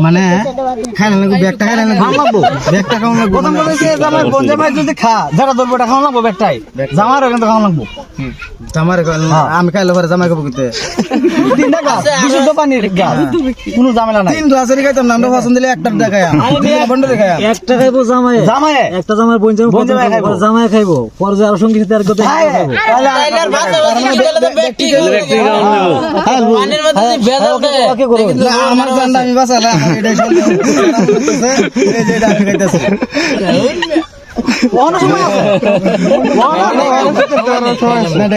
মানে খাইলে লাগবে ব্যাগটা খাইলে লাগবে ব্যাগটা খাওয়া লাগবে প্রথম কথা হচ্ছে জামাই বোন জামাই যদি খা যারা ধরবো এটা খাওয়া লাগবে ব্যাগটাই জামার কিন্তু খাওয়া লাগবে জামার আমি খাইলে পরে জামাই খাবো কিন্তু তিনটা গাছ বিশুদ্ধ পানির গাছ কোনো ঝামেলা নাই তিন গ্লাসেরই খাইতাম না আমরা পছন্দ দিলে একটা দেখাই বন্ডলে খাই একটা খাইবো জামাই জামাই একটা জামাই বোন জামাই খাইবো জামাই খাইবো পরে আর সঙ্গী সাথে আর কত খাইবো তাহলে আর ভাষা ব্যক্তি পানির মধ্যে ভেজাল দেয় ওকে করো আমার জানটা আমি বাঁচালে আমার এটাই শুনতেছে এই যে এটা আমি খাইতেছি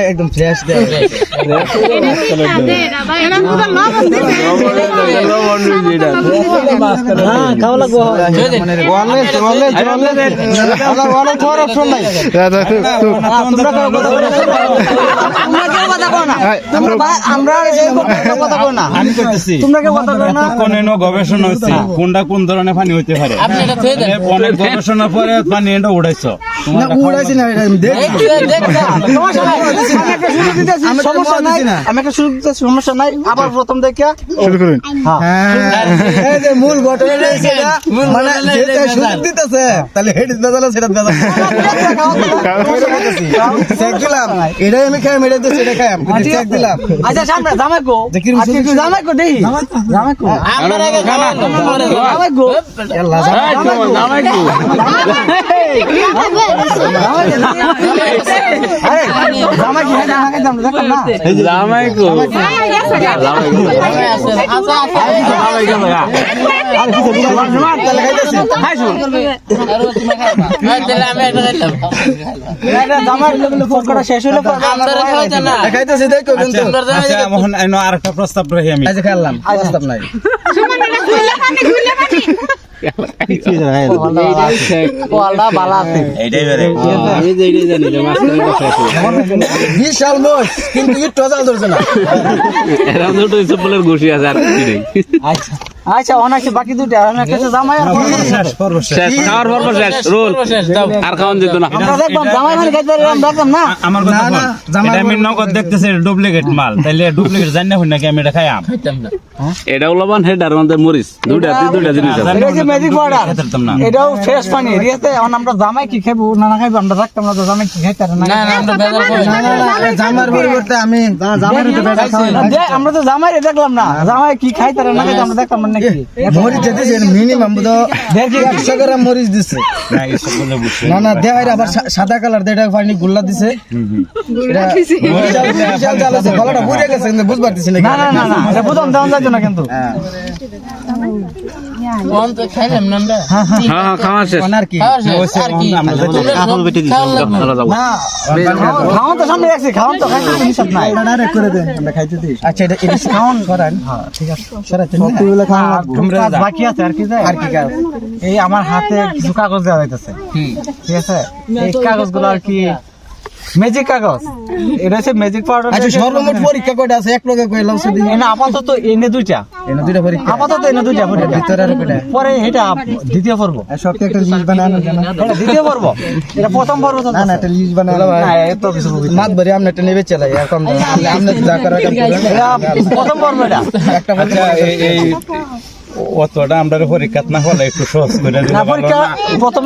একদম ফ্রেশ দেয় খাওয়া লাগবো গবেষণা হচ্ছে কোনটা কোন ধরনের পানি হইতে পারে অনেক গবেষণার পরে পানি এটা উড়াইছো উড়াইছি না সমস্যা নাই আবার প্রথম দেখিয়া শুরু করুন মূল ঘটনা মানে সুযোগ দিতেছে তাহলে হেডিস বেজালো সেটা দিলাম এটাই আমি খাই মেরে দিচ্ছি এটা খাই চেক দিলাম আচ্ছা সামনে জামাই গো জামাই গো দেই জামাই গো জামাই গো জামাই গো শেষ হলো আরেকটা প্রস্তাব রাখি আমি খেললাম প্রস্তাব নাই বিশাল মোষ কিন্তু একটু ধরছে না আচ্ছা অনেক বাকি দুটা জামাই জামাই মানে দেখলাম না আমার আমি নগদ দেখতেছি ডুপ্লিকেট মাল তাইলে ডুপ্লিকেট জানি না নাকি আমি এটা খাই এটা লবণ হেডার মধ্যে মরিচ দুইটা জিনিস আছে ম্যাজিক পাউডার এটাও ফ্রেশ পানি রিয়াতে এখন আমরা জামাই কি খাইবো না না খাইবো আমরা রাখতাম না তো জামাই কি খাইতে না জামার পরিবর্তে আমি আমরা তো জামাই দেখলাম না জামাই কি খাইতে না খাইতে আমরা দেখতাম না নাকি মরিচ দিছে মিনিমাম তো 150 গ্রাম মরিচ দিছে না না দেয় আবার সাদা কালার দেয় পানি গুল্লা দিছে এটা বিশাল জাল আছে গলাটা বুঝে গেছে কিন্তু বুঝ পারতেছি না না না না এটা বুঝাম দাম যাচ্ছে না কিন্তু কোন তো খাইলাম না আমরা হ্যাঁ খাওয়া শেষ আর কি আমরা কাপড় বেটে দিছি না খাওন তো সামনে রাখছি খাওন তো খাইতে হিসাব নাই ডাইরেক্ট করে দেন আমরা খাইতে দিই আচ্ছা এটা খাওন করেন হ্যাঁ ঠিক আছে সরাতে কতগুলো খাওন বাকি আছে আর কি যায় আর কি কাজ এই আমার হাতে কিছু কাগজ দেওয়া হইতাছে ঠিক আছে এই কাগজগুলো আর কি ম্যাজিক কাগজ এটা হচ্ছে ম্যাজিক পাউডার আচ্ছা সর্বমোট পরীক্ষা কয়টা আছে এক লগে কইলাম শুধু এনে আপাতত এনে দুইটা পরীক্ষা আপাতত এনে দুইটা পরীক্ষা ভিতরে আর কয়টা পরে এটা দ্বিতীয় পর্ব সবকে একটা লিস্ট বানানো জানা এটা দ্বিতীয় পর্ব এটা প্রথম পর্ব তো না এটা লিস্ট বানানো না এত কিছু মাত ভরি আমরা এটা নেবে চলাই আর কম আমরা যা করার কাম করেন প্রথম পর্ব এটা একটা এই অতটা আমরা পরীক্ষা না হলে একটু সহজ করে দিলাম পরীক্ষা প্রথম